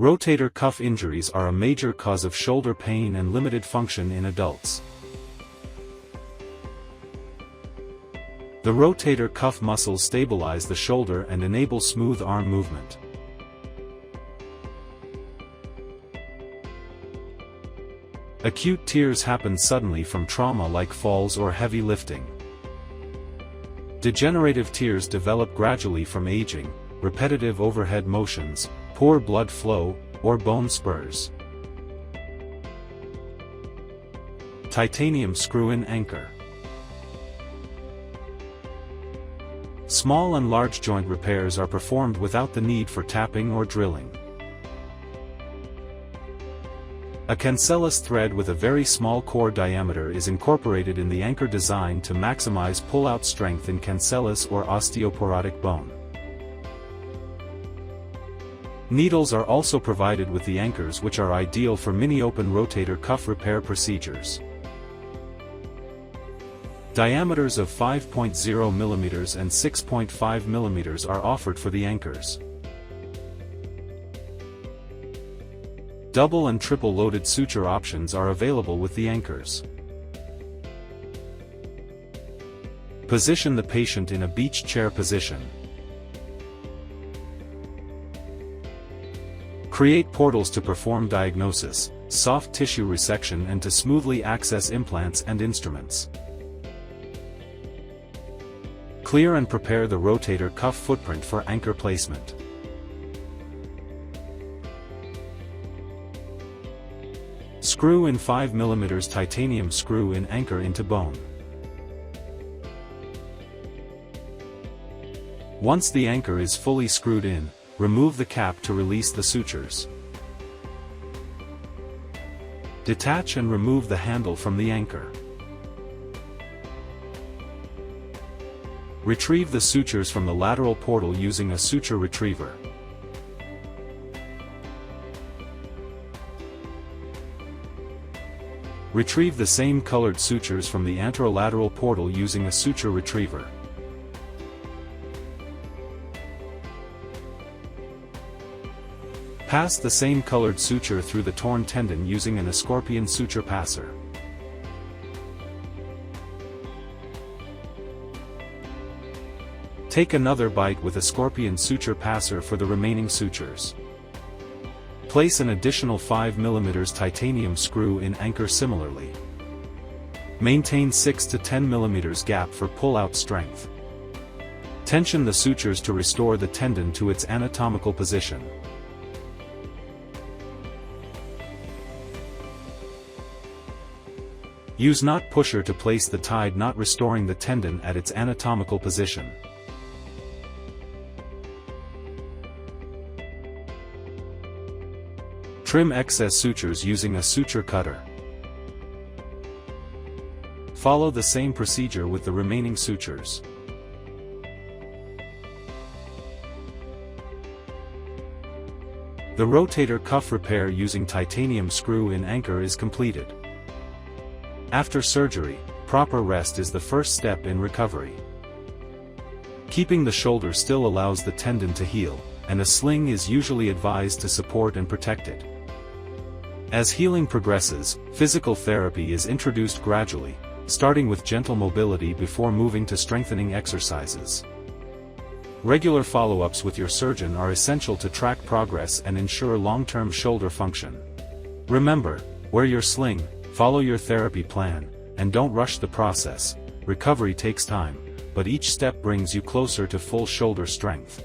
Rotator cuff injuries are a major cause of shoulder pain and limited function in adults. The rotator cuff muscles stabilize the shoulder and enable smooth arm movement. Acute tears happen suddenly from trauma like falls or heavy lifting. Degenerative tears develop gradually from aging, repetitive overhead motions, poor blood flow, or bone spurs. Titanium screw-in anchor. Small and large joint repairs are performed without the need for tapping or drilling. A cancellous thread with a very small core diameter is incorporated in the anchor design to maximize pull-out strength in cancellous or osteoporotic bone. Needles are also provided with the anchors, which are ideal for mini-open rotator cuff repair procedures. Diameters of 5.0 mm and 6.5 mm are offered for the anchors. Double and triple loaded suture options are available with the anchors. Position the patient in a beach chair position. Create portals to perform diagnosis, soft tissue resection, and to smoothly access implants and instruments. Clear and prepare the rotator cuff footprint for anchor placement. Screw in 5 mm titanium screw-in anchor into bone. Once the anchor is fully screwed in, remove the cap to release the sutures. Detach and remove the handle from the anchor. Retrieve the sutures from the lateral portal using a suture retriever. Retrieve the same colored sutures from the anterolateral portal using a suture retriever. Pass the same colored suture through the torn tendon using an Auxein suture passer. Take another bite with a Auxein suture passer for the remaining sutures. Place an additional 5 mm titanium screw-in anchor similarly. Maintain 6 to 10 mm gap for pull-out strength. Tension the sutures to restore the tendon to its anatomical position. Use knot pusher to place the tied knot, restoring the tendon at its anatomical position. Trim excess sutures using a suture cutter. Follow the same procedure with the remaining sutures. The rotator cuff repair using titanium screw-in anchor is completed. After surgery, proper rest is the first step in recovery. Keeping the shoulder still allows the tendon to heal, and a sling is usually advised to support and protect it. As healing progresses, physical therapy is introduced gradually, starting with gentle mobility before moving to strengthening exercises. Regular follow-ups with your surgeon are essential to track progress and ensure long-term shoulder function. Remember, wear your sling, follow your therapy plan, and don't rush the process. Recovery takes time, but each step brings you closer to full shoulder strength.